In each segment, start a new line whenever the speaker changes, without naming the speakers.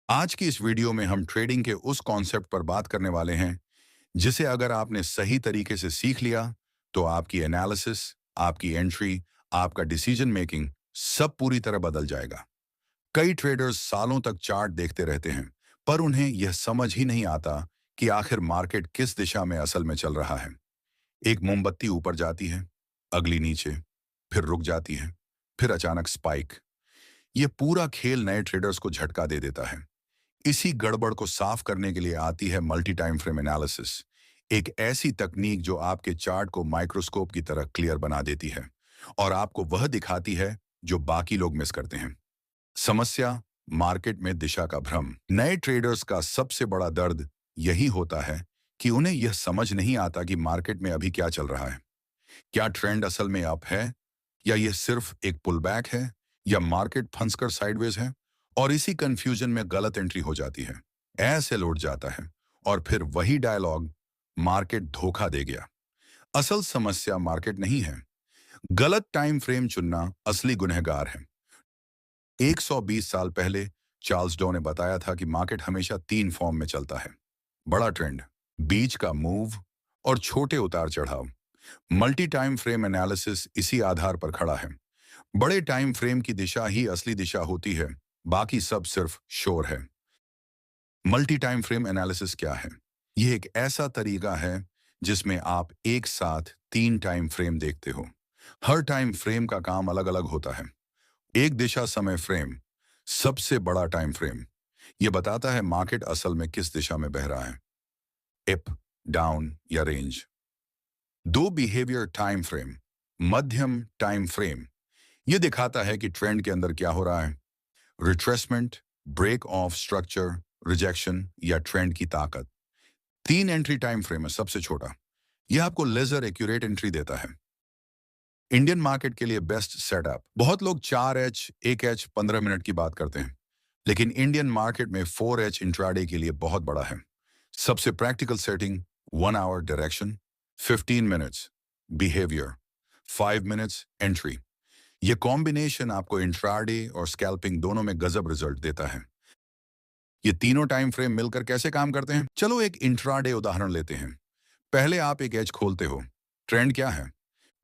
आज की इस वीडियो में हम ट्रेडिंग के उस कॉन्सेप्ट पर बात करने वाले हैं जिसे अगर आपने सही तरीके से सीख लिया तो आपकी एनालिसिस, आपकी एंट्री, आपका डिसीजन मेकिंग सब पूरी तरह बदल जाएगा। कई ट्रेडर्स सालों तक चार्ट देखते रहते हैं, पर उन्हें यह समझ ही नहीं आता कि आखिर मार्केट किस दिशा में असल में चल रहा है। एक मोमबत्ती ऊपर जाती है, अगली नीचे, फिर रुक जाती है, फिर अचानक स्पाइक। यह पूरा खेल नए ट्रेडर्स को झटका दे देता है। इसी गड़बड़ को साफ करने के लिए आती है मल्टी टाइम फ्रेम एनालिसिस, एक ऐसी तकनीक जो आपके चार्ट को माइक्रोस्कोप की तरह क्लियर बना देती है और आपको वह दिखाती है जो बाकी लोग मिस करते हैं। समस्या, मार्केट में दिशा का भ्रम। नए ट्रेडर्स का सबसे बड़ा दर्द यही होता है कि उन्हें यह समझ नहीं आता कि मार्केट में अभी क्या चल रहा है। क्या ट्रेंड असल में अप है, या यह सिर्फ एक पुल बैक है, या मार्केट फंसकर साइडवेज है। और इसी कंफ्यूजन में गलत एंट्री हो जाती है, ऐसे लौट जाता है और फिर वही डायलॉग, मार्केट धोखा दे गया। असल समस्या मार्केट नहीं है, गलत टाइम फ्रेम चुनना असली गुनहगार है। 120 साल पहले चार्ल्स डॉ ने बताया था कि मार्केट हमेशा 3 फॉर्म में चलता है: बड़ा ट्रेंड, बीच का मूव और छोटे उतार चढ़ाव। मल्टी टाइम फ्रेम एनालिसिस इसी आधार पर खड़ा है। बड़े टाइम फ्रेम की दिशा ही असली दिशा होती है, बाकी सब सिर्फ शोर है। मल्टी टाइम फ्रेम एनालिसिस क्या है? यह एक ऐसा तरीका है जिसमें आप एक साथ 3 टाइम फ्रेम देखते हो। हर टाइम फ्रेम का काम अलग अलग होता है। एक दिशा समय फ्रेम, सबसे बड़ा टाइम फ्रेम, यह बताता है मार्केट असल में किस दिशा में बह रहा है, अप, डाउन या रेंज। दो बिहेवियर टाइम फ्रेम, मध्यम टाइम फ्रेम, यह दिखाता है कि ट्रेंड के अंदर क्या हो रहा है, retracement, break of structure, rejection या ट्रेंड की ताकत। 3 एंट्री टाइम फ्रेम है, सबसे छोटा, यह आपको लेजर एक्यूरेट एंट्री देता है। इंडियन मार्केट के लिए बेस्ट सेटअप। बहुत लोग 4H, 1H, 15 मिनट की बात करते हैं, लेकिन इंडियन मार्केट में 4H इंट्राडे के लिए बहुत बड़ा है। सबसे practical setting, 1 hour direction, 15 minutes behaviour, 5 minutes entry. यह कॉम्बिनेशन आपको इंट्राडे और स्कैल्पिंग दोनों में गजब रिजल्ट देता है। ये तीनों टाइम फ्रेम मिलकर कैसे काम करते हैं, चलो एक इंट्राडे उदाहरण लेते हैं। पहले आप एक एज खोलते हो, ट्रेंड क्या है,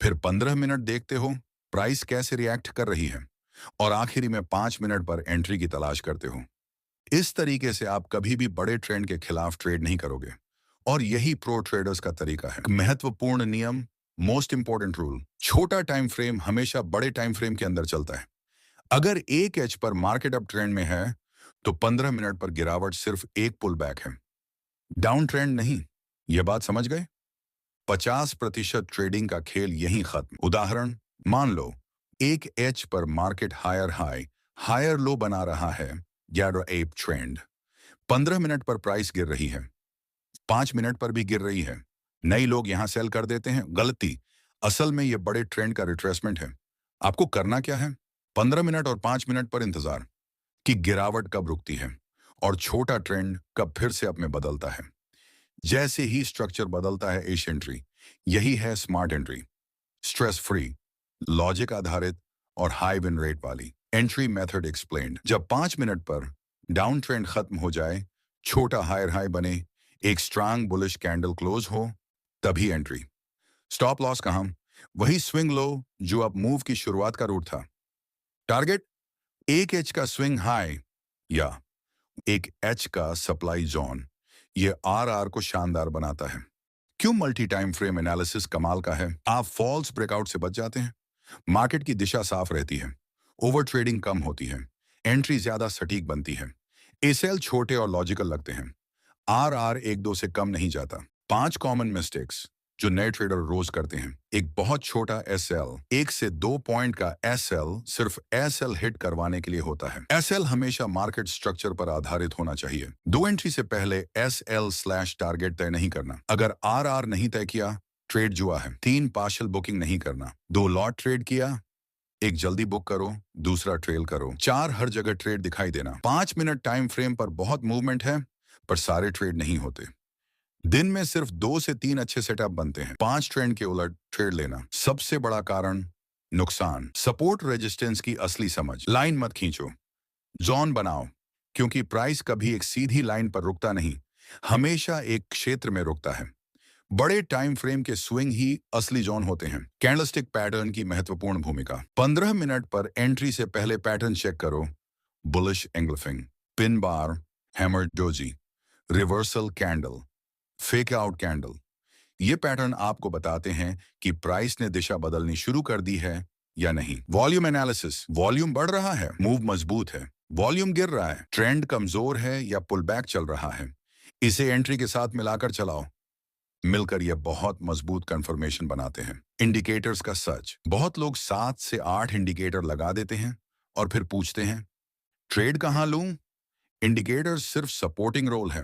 फिर 15 मिनट देखते हो, प्राइस कैसे रिएक्ट कर रही है, और आखिरी में 5 मिनट पर एंट्री की तलाश करते हो। इस तरीके से आप कभी भी बड़े ट्रेंड के खिलाफ ट्रेड नहीं करोगे, और यही प्रो ट्रेडर्स का तरीका है। महत्वपूर्ण नियम, मोस्ट इंपॉर्टेंट रूल, छोटा टाइम फ्रेम हमेशा बड़े टाइम फ्रेम के अंदर चलता है। अगर एक as per market up trend में है तो 15 मिनट पर गिरावट सिर्फ एक पुल बैक है, डाउन ट्रेंड नहीं। यह बात समझ गए? 50% ट्रेडिंग का खेल यहीं खत्म। उदाहरण, मान लो एक एच पर market higher high, higher low बना रहा है, गैरो एप ट्रेंड। 15 मिनट पर प्राइस गिर रही है, 5 मिनट पर भी गिर रही है। नए लोग यहां सेल कर देते हैं, गलती। असल में यह बड़े ट्रेंड का रिट्रेसमेंट है। आपको करना क्या है? 15 मिनट और 5 मिनट पर इंतजार कि गिरावट कब रुकती है और छोटा ट्रेंड कब फिर से अप में बदलता है। जैसे ही स्ट्रक्चर बदलता है एश एंट्री, यही है smart entry, stress free, logic आधारित और हाई विन रेट वाली एंट्री मेथड एक्सप्लेन्ड। जब 5 मिनट पर डाउन ट्रेंड खत्म हो जाए, छोटा हायर हाई बने, एक स्ट्रांग बुलिश कैंडल क्लोज हो, तभी एंट्री। स्टॉप लॉस कहां? वही स्विंग लो जो अब मूव की शुरुआत का रूट था। टारगेट, एक एच का स्विंग हाई या एक एच का सप्लाई जोन। ये आर को शानदार बनाता है। क्यों मल्टी टाइम फ्रेम एनालिसिस कमाल का है? आप फॉल्स ब्रेकआउट से बच जाते हैं, मार्केट की दिशा साफ रहती है, ओवर ट्रेडिंग कम होती है, एंट्री ज्यादा सटीक बनती है, एसएल छोटे और लॉजिकल लगते हैं, आर 1-2 से कम नहीं जाता। 5 कॉमन मिस्टेक्स जो नए ट्रेडर रोज करते हैं। एक बहुत छोटा एसएल, 1 से 2 पॉइंट का एसएल सिर्फ एसएल हिट करवाने के लिए होता है। एसएल हमेशा मार्केट स्ट्रक्चर पर आधारित होना चाहिए। 2 एंट्री से पहले एसएल/टारगेट तय नहीं करना। अगर आर नहीं तय किया, ट्रेड जुआ है। 3 पार्शियल बुकिंग नहीं करना। 2 लॉट ट्रेड किया, एक जल्दी बुक करो, दूसरा ट्रेल करो। 4 हर जगह ट्रेड दिखाई देना। 5 मिनट टाइम फ्रेम पर बहुत मूवमेंट है, पर सारे ट्रेड नहीं होते। दिन में सिर्फ 2 से 3 अच्छे सेटअप बनते हैं। 5 ट्रेंड के उलट ट्रेड लेना। सबसे बड़ा कारण, नुकसान। सपोर्ट रेजिस्टेंस की असली समझ। लाइन मत खींचो, जोन बनाओ। क्योंकि प्राइस कभी एक सीधी लाइन पर रुकता नहीं, हमेशा एक क्षेत्र में रुकता है। बड़े टाइम फ्रेम के स्विंग ही असली जोन होते हैं। कैंडलस्टिक पैटर्न की महत्वपूर्ण भूमिका। 15 मिनट पर एंट्री से पहले पैटर्न चेक करो। Bullish engulfing, pin bar, hammer doji, reversal candle, fake out candle. ये पैटर्न आपको बताते हैं कि प्राइस ने दिशा बदलनी शुरू कर दी है या नहीं। वॉल्यूम एनालिसिस, वॉल्यूम बढ़ रहा है, मूव मजबूत है, वॉल्यूम गिर रहा है, ट्रेंड कमजोर है या पुल बैक चल रहा है, इसे एंट्री के साथ मिलाकर चलाओ। मिलकर यह बहुत मजबूत कंफर्मेशन बनाते हैं। इंडिकेटर्स का सच, बहुत लोग 7 से 8 इंडिकेटर लगा देते हैं और फिर पूछते हैं ट्रेड कहां लूं। इंडिकेटर्स सिर्फ सपोर्टिंग रोल है,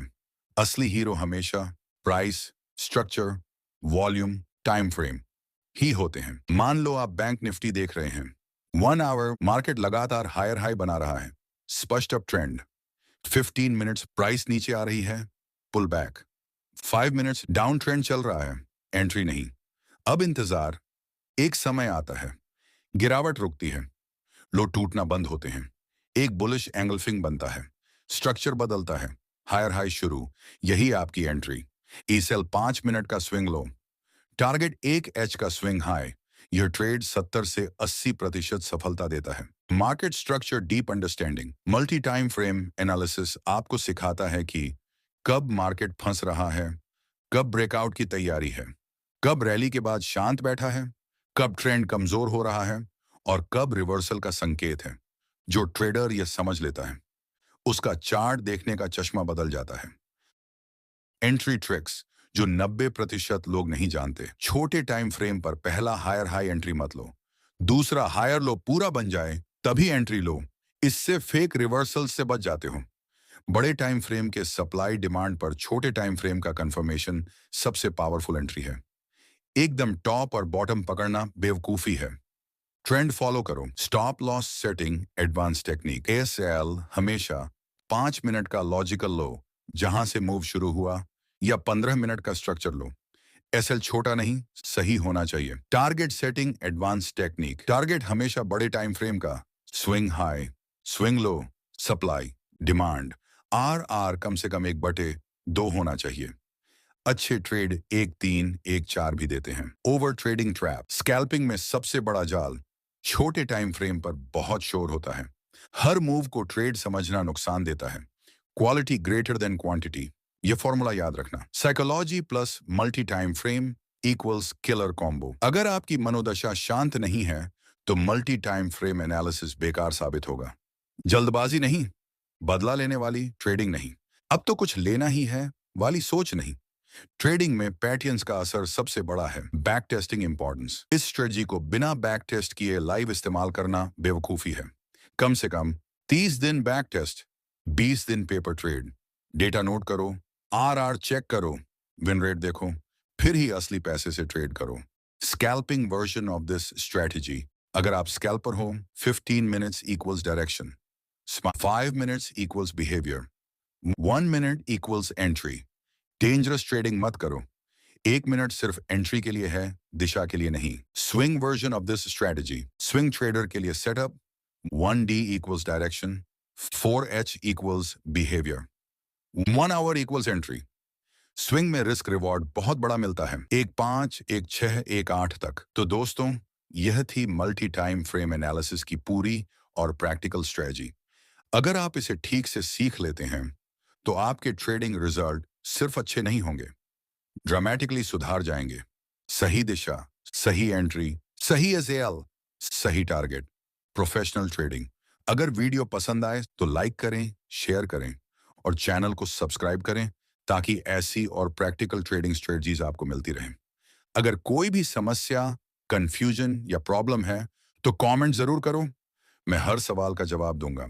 असली हीरो हमेशा price, structure, volume, time frame ही होते हैं। मान लो आप बैंक निफ्टी देख रहे हैं, 1 आवर मार्केट लगातार हायर हाई बना रहा है, स्पष्ट अप ट्रेंड। 15 मिनट्स प्राइस नीचे आ रही है, pull back. 5 minutes down trend चल रहा है, एंट्री नहीं। अब इंतजार। एक समय आता है, गिरावट रुकती है, लो टूटना बंद होते हैं, एक बुलिश एंगल्फिंग बनता है, स्ट्रक्चर बदलता है, हायर हाई शुरू, यही आपकी एंट्री। ईसेल 5 मिनट का स्विंग लो, टारगेट 1 एच का स्विंग हाई। यह ट्रेड 70 से 80% सफलता देता है। Market structure deep understanding, multi time frame analysis आपको सिखाता है कि कब मार्केट फंस रहा है, कब ब्रेकआउट की तैयारी है, कब रैली के बाद शांत बैठा है, कब ट्रेंड कमजोर हो रहा है और कब रिवर्सल का संकेत है। जो ट्रेडर यह समझ लेता है, उसका चार्ट देखने का चश्मा बदल जाता है। एंट्री ट्रिक्स जो 90% लोग नहीं जानते। छोटे टाइम फ्रेम पर पहला हायर हाई एंट्री मत लो, दूसरा हायर लो पूरा बन जाए तभी एंट्री लो, इससे फेक रिवर्सल से बच जाते हो। बड़े टाइम फ्रेम के सप्लाई डिमांड पर छोटे टाइम फ्रेम का कंफर्मेशन सबसे पावरफुल एंट्री है। एकदम टॉप और बॉटम पकड़ना बेवकूफी है। ट्रेंड फॉलो करो, stop loss setting, advance technique. ASL हमेशा 5 मिनट का लॉजिकल लो, जहां से मूव शुरू हुआ, या 15 मिनट का स्ट्रक्चर लो। एसएल छोटा नहीं, सही होना चाहिए। Target setting, advance technique. Target हमेशा बड़े टाइम फ्रेम का swing high, swing low, supply, demand. R कम से कम 1/2 होना चाहिए। अच्छे ट्रेड 1-3, 1-4 भी देते हैं। ओवर ट्रेडिंग ट्रैप, स्कैल्पिंग में सबसे बड़ा जाल छोटे टाइम फ्रेम पर बहुत शोर होता है। हर मूव को ट्रेड समझना नुकसान देता है। क्वालिटी ग्रेटर देन क्वांटिटी, ये फॉर्मूला याद रखना। Psychology plus multi time frame equals killer combo. अगर आपकी मनोदशा शांत नहीं है तो मल्टी टाइम फ्रेम एनालिसिस बेकार साबित होगा। जल्दबाजी नहीं, बदला लेने वाली ट्रेडिंग नहीं, अब तो कुछ लेना ही है वाली सोच नहीं। ट्रेडिंग में पैटर्न्स का असर सबसे बड़ा है। बैक टेस्टिंग इंपॉर्टेंस, इस स्ट्रेटजी को बिना बैक टेस्ट किए लाइव इस्तेमाल करना बेवकूफी है। कम से कम 30 दिन बैक टेस्ट, 20 दिन पेपर ट्रेड। डेटा नोट करो, आर चेक करो, विन रेट देखो, फिर ही असली पैसे से ट्रेड करो। Scalping version of this strategy, अगर आप स्कैल्पर हो, 15 minutes equals direction, 5 minutes equals behaviour, 1 minute equals entry. Dangerous trading मत करो, 1 मिनट सिर्फ एंट्री के लिए है, दिशा के लिए नहीं। Swing version of this strategy, swing trader के लिए setup, 1D equals direction, 4H equals behaviour, 1 hour equals entry. Swing में रिस्क रिवॉर्ड बहुत बड़ा मिलता है, 1-5, 1-6, 1-8 तक। तो दोस्तों, यह थी मल्टी टाइम फ्रेम एनालिसिस की पूरी और प्रैक्टिकल स्ट्रेटजी। अगर आप इसे ठीक से सीख लेते हैं तो आपके ट्रेडिंग रिजल्ट सिर्फ अच्छे नहीं होंगे, ड्रामेटिकली सुधार जाएंगे। सही दिशा, सही एंट्री, सही एसएल, सही टारगेट, प्रोफेशनल ट्रेडिंग। अगर वीडियो पसंद आए तो लाइक करें, शेयर करें और चैनल को सब्सक्राइब करें ताकि ऐसी और प्रैक्टिकल ट्रेडिंग स्ट्रेटजीज आपको मिलती रहें। अगर कोई भी समस्या, कंफ्यूजन या प्रॉब्लम है तो कमेंट जरूर करो, मैं हर सवाल का जवाब दूंगा।